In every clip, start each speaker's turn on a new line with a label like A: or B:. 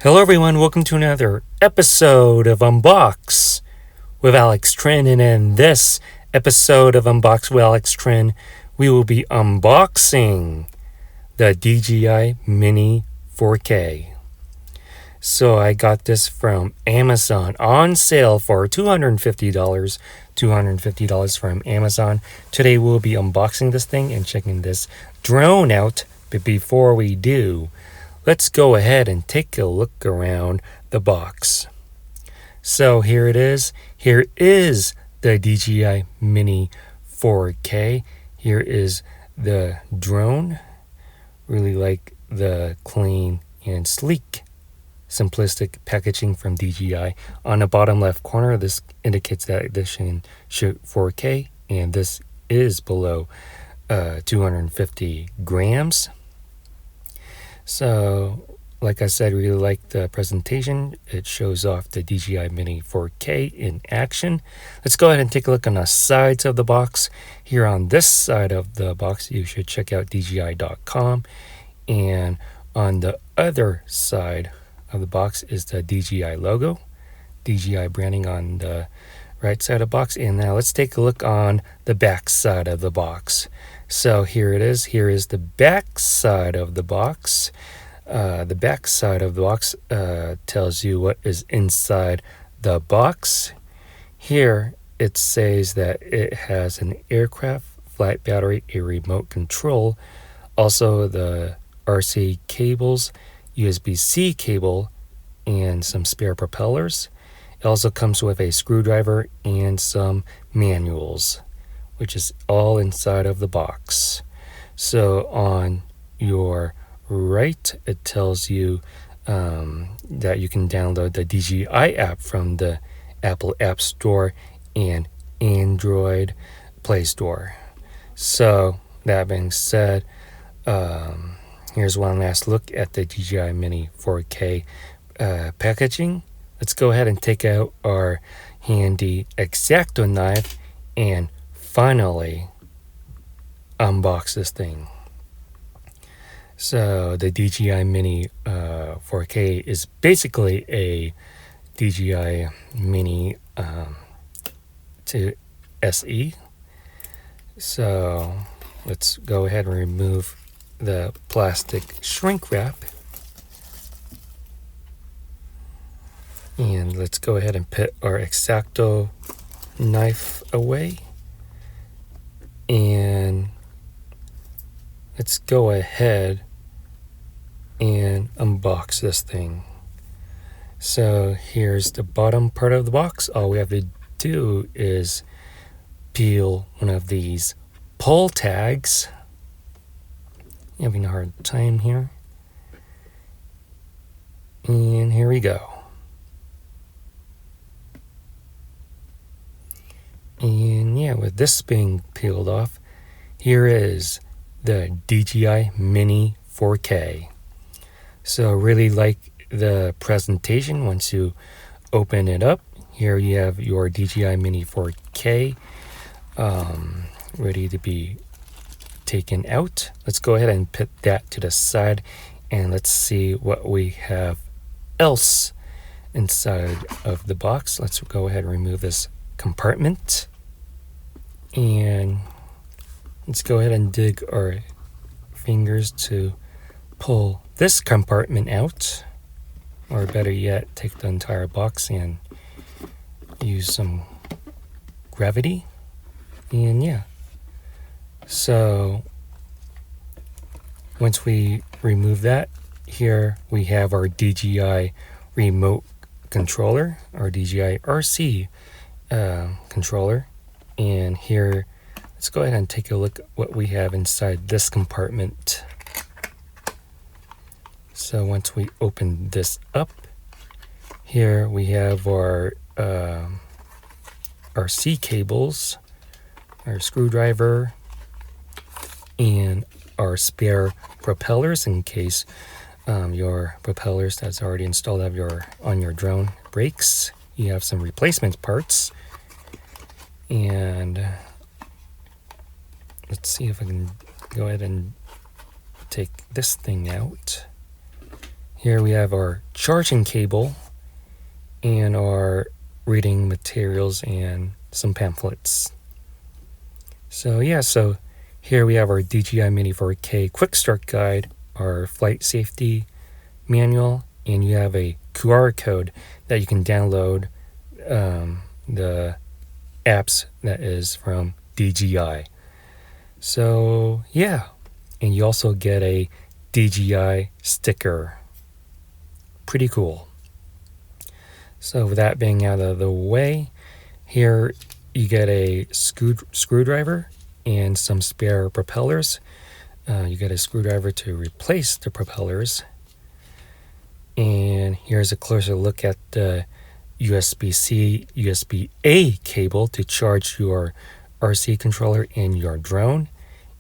A: Hello everyone, welcome to another episode of Unbox with Alex Trinh, and in this episode of Unbox with Alex Trinh, we will be unboxing the DJI Mini 4K. So I got this from Amazon on sale for $250 from Amazon. Today we'll be unboxing this thing and checking this drone out, but before we do, let's go ahead and take a look around the box. So here it is. Here is the DJI Mini 4K. Here is the drone. Really like the clean and sleek, simplistic packaging from DJI. On the bottom left corner, this indicates that this can shoot 4K, and this is below 250 grams. So, like I said, really like the presentation. It shows off the DJI Mini 4K in action. Let's go ahead and take a look on the sides of the box. Here on this side of the box, you should check out DJI.com. And on the other side of the box is the DJI logo, DJI branding on the right side of the box. And now let's take a look on the back side of the box. So here it is. Here is the back side of the box. The back side of the box tells you what is inside the box. Here it says that it has an aircraft, flat battery, a remote control, also the RC cables, USB-C cable, and some spare propellers. It also comes with a screwdriver and some manuals, which is all inside of the box. So on your right, it tells you that you can download the DJI app from the Apple App Store and Android Play Store. So that being said, here's one last look at the DJI Mini 4K packaging. Let's go ahead and take out our handy X-Acto knife and finally unbox this thing. So the DJI Mini 4K is basically a DJI Mini to SE. So let's go ahead and remove the plastic shrink wrap. And let's go ahead and put our X-Acto knife away. And let's go ahead and unbox this thing. So here's the bottom part of the box. All we have to do is peel one of these pull tags. Having a hard time here. And here we go. And yeah, with this being peeled off, here is the DJI Mini 4K. So really like the presentation once you open it up. Here you have your DJI Mini 4K ready to be taken out. Let's go ahead and put that to the side and let's see what we have else inside of the box. Let's go ahead and remove this compartment. And let's go ahead and dig our fingers to pull this compartment out, or better yet, take the entire box and use some gravity. And yeah, so once we remove that, here we have our DJI remote controller, our DJI RC controller. And here, let's go ahead and take a look at what we have inside this compartment. So once we open this up, here we have our RC cables, our screwdriver, and our spare propellers in case your propellers that's already installed on your drone breaks. You have some replacement parts. And let's see if I can go ahead and take this thing out. Here we have our charging cable and our reading materials and some pamphlets. So yeah, so here we have our DJI Mini 4K quick start guide, our flight safety manual, and you have a QR code that you can download the apps that is from DJI. So yeah, and you also get a DJI sticker. Pretty cool. So with that being out of the way, here you get a screwdriver and some spare propellers. You get a screwdriver to replace the propellers. And here's a closer look at the USB-C, USB-A cable to charge your RC controller and your drone.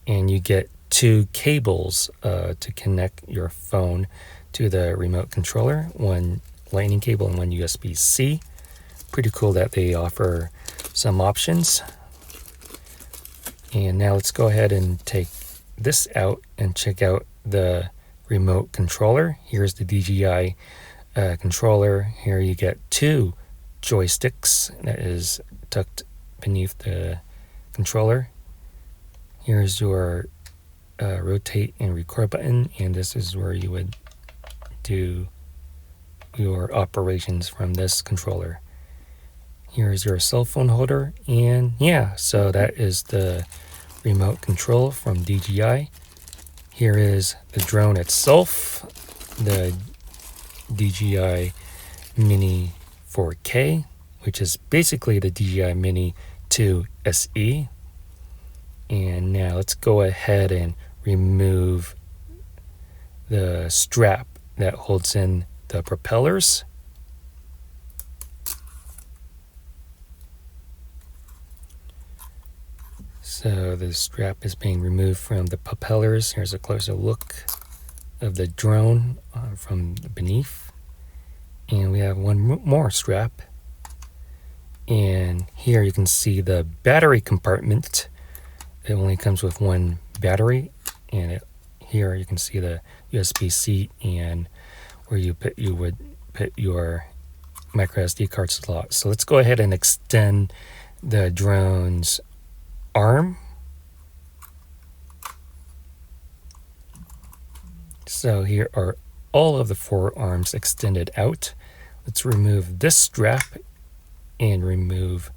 A: And you get 2 cables to connect your phone to the remote controller, one lightning cable and one USB-C. Pretty cool that they offer some options. And now let's go ahead and take this out and check out the remote controller. Here's the DJI controller. Here you get 2 joysticks that is tucked beneath the controller. Here's your rotate and record button, and this is where you would do your operations from this controller. Here's your cell phone holder, and yeah, so that is the remote control from DJI. Here is the drone itself, the DJI Mini 4K, which is basically the DJI Mini 2 SE. And now let's go ahead and remove the strap that holds in the propellers. So the strap is being removed from the propellers. Here's a closer look of the drone from beneath. And we have one more strap. And here you can see the battery compartment. It only comes with one battery. And here you can see the USB-C and where you would put your micro SD card slot. So let's go ahead and extend the drone's arm. So here are all of the 4 arms extended out. Let's remove this strap and remove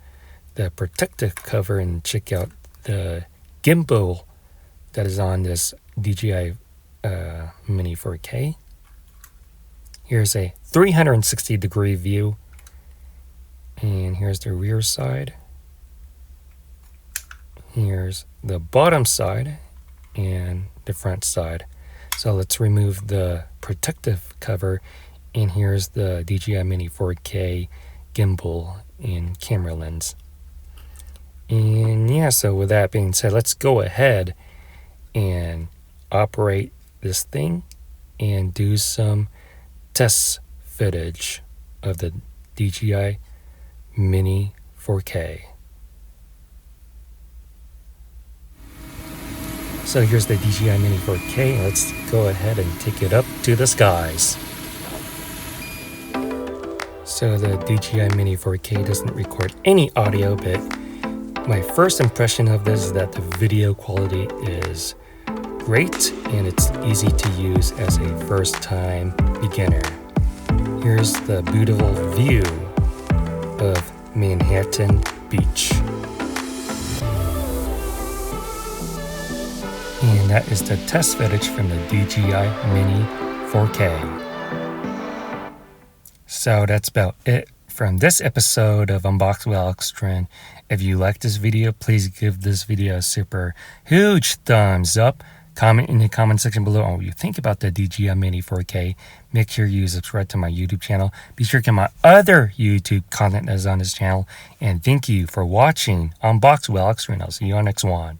A: the protective cover and check out the gimbal that is on this DJI Mini 4K. Here's a 360-degree view, and here's the rear side. Here's the bottom side and the front side. So let's remove the protective cover, and here's the DJI Mini 4K gimbal and camera lens. And yeah, so with that being said, let's go ahead and operate this thing and do some test footage of the DJI Mini 4K. So here's the DJI Mini 4K. Let's go ahead and take it up to the skies. So the DJI Mini 4K doesn't record any audio, but my first impression of this is that the video quality is great and it's easy to use as a first-time beginner. Here's the beautiful view of Manhattan Beach. And that is the test footage from the DJI Mini 4K. So that's about it from this episode of Unbox with Trinh. If you like this video, please give this video a super huge thumbs up. Comment in the comment section below on what you think about the DJI Mini 4K. Make sure you subscribe to my YouTube channel. Be sure to get my other YouTube content that is on this channel. And thank you for watching Unbox with Trinh. I'll see you on next one.